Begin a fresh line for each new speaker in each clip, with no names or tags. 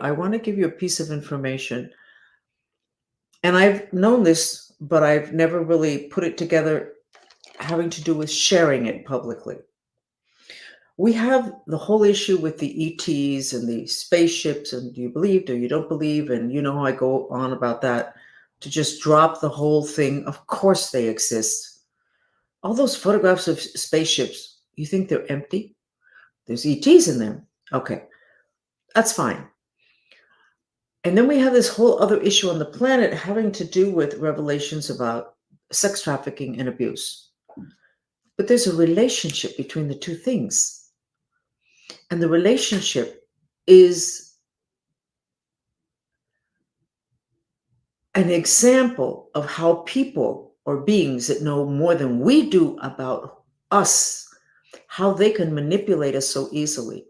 I want to give you a piece of information. And I've known this, but I've never really put it together having to do with sharing it publicly. We have the whole issue with the ETs and the spaceships, and do you believe, or you don't believe, and you know how I go on about that, to just drop the whole thing. Of course they exist. All those photographs of spaceships, you think they're empty? There's ETs in them. Okay, that's fine. And then we have this whole other issue on the planet having to do with revelations about sex trafficking and abuse. But there's a relationship between the two things. And the relationship is an example of how people or beings that know more than we do about us, how they can manipulate us so easily.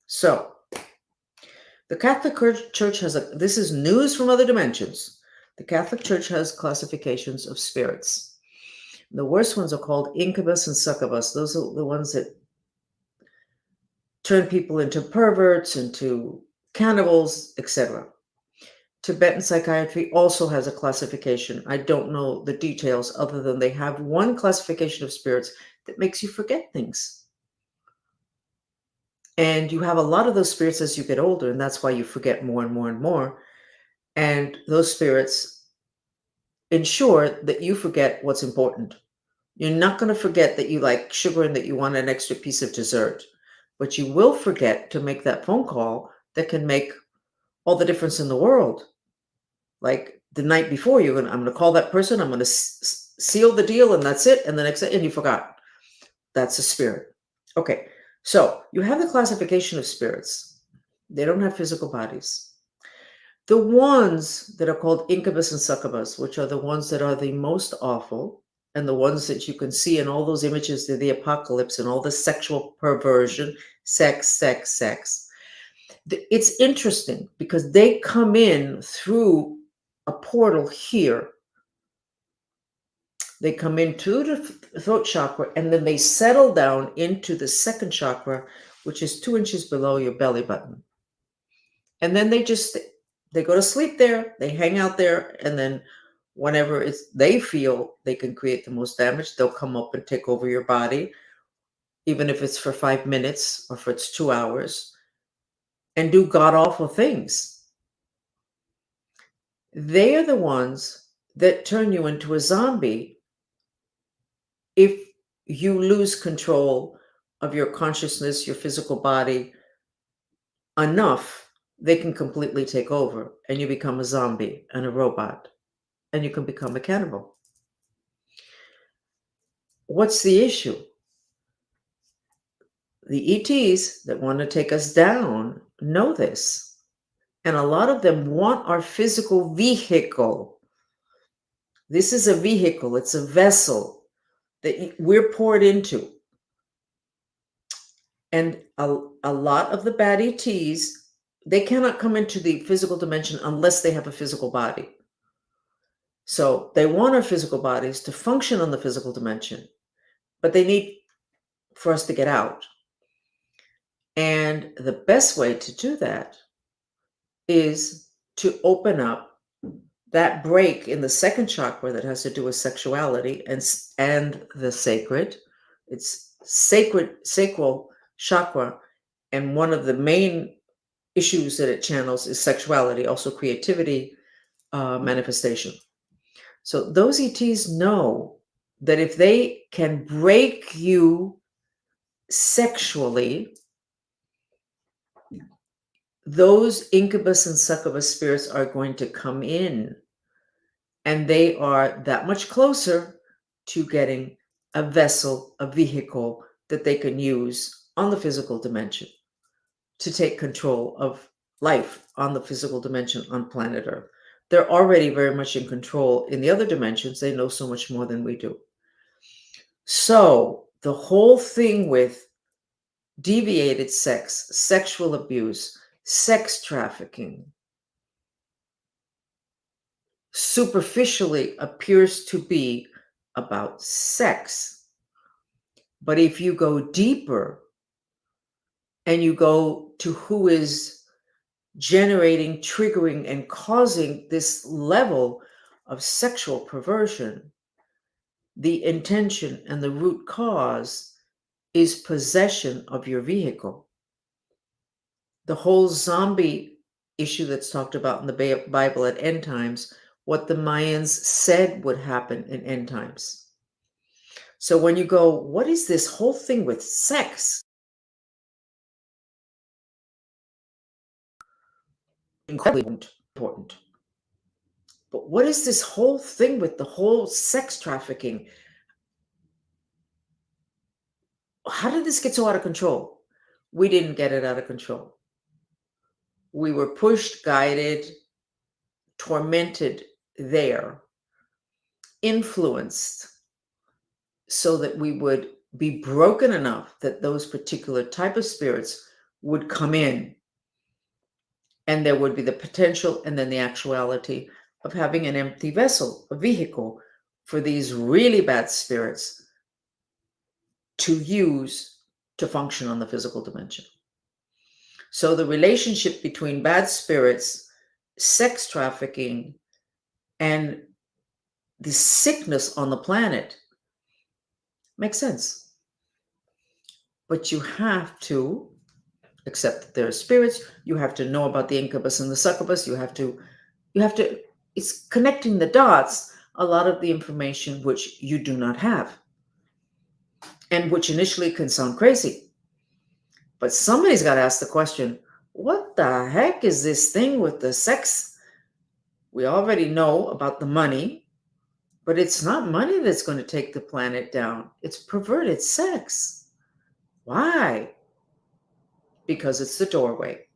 So, the Catholic Church has this is news from other dimensions. The Catholic Church has classifications of spirits. The worst ones are called incubus and succubus. Those are the ones that turn people into perverts, into cannibals, etc. Tibetan psychiatry also has a classification. I don't know the details other than they have one classification of spirits that makes you forget things. And you have a lot of those spirits as you get older, and that's why you forget more and more and more. And those spirits ensure that you forget what's important. You're not going to forget that you like sugar and that you want an extra piece of dessert, but you will forget to make that phone call that can make all the difference in the world. Like the night before, I'm going to call that person, I'm going to seal the deal, and that's it. And the next day, and you forgot. That's a spirit. Okay, so you have the classification of spirits. They don't have physical bodies. The ones that are called incubus and succubus, which are the ones that are the most awful, and the ones that you can see in all those images, they're the apocalypse and all the sexual perversion, sex. It's interesting because they come in through a portal here. They come into the throat chakra, and then they settle down into the second chakra, which is 2 inches below your belly button. And then they go to sleep there, they hang out there, and then whenever they feel they can create the most damage, they'll come up and take over your body, even if it's for 5 minutes or if it's 2 hours, and do god-awful things. They are the ones that turn you into a zombie if you lose control of your consciousness, your physical body enough. They can completely take over, and you become a zombie and a robot, and you can become a cannibal. What's the issue? The ETs that want to take us down know this, and a lot of them want our physical vehicle. This is a vehicle, it's a vessel that we're poured into. And a lot of the bad ETs, they cannot come into the physical dimension unless they have a physical body. So they want our physical bodies to function on the physical dimension, but they need for us to get out. And the best way to do that is to open up that break in the second chakra that has to do with sexuality and the sacred. It's sacral chakra, and one of the main issues that it channels is sexuality, also creativity, manifestation. So those ETs know that if they can break you sexually, those incubus and succubus spirits are going to come in, and they are that much closer to getting a vessel, a vehicle that they can use on the physical dimension to take control of life on the physical dimension on planet Earth. They're already very much in control in the other dimensions. They know so much more than we do. So the whole thing with deviated sex, sexual abuse, sex trafficking, superficially appears to be about sex. But if you go deeper and you go to who is generating, triggering, and causing this level of sexual perversion, the intention and the root cause is possession of your vehicle. The whole zombie issue that's talked about in the Bible at end times, what the Mayans said would happen in end times. So when you go, what is this whole thing with sex? Incredibly important. But what is this whole thing with the whole sex trafficking? How did this get so out of control? We didn't get it out of control. We were pushed, guided, tormented there, influenced, so that we would be broken enough that those particular type of spirits would come in, and there would be the potential and then the actuality of having an empty vessel, a vehicle for these really bad spirits to use to function on the physical dimension. So the relationship between bad spirits, sex trafficking, and the sickness on the planet makes sense. But you have to accept that there are spirits. You have to know about the incubus and the succubus. You have to, it's connecting the dots, a lot of the information which you do not have, and which initially can sound crazy. But somebody's got to ask the question, what the heck is this thing with the sex? We already know about the money, but it's not money that's going to take the planet down. It's perverted sex. Why? Because it's the doorway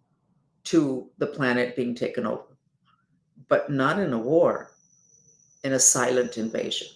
to the planet being taken over, but not in a war, in a silent invasion.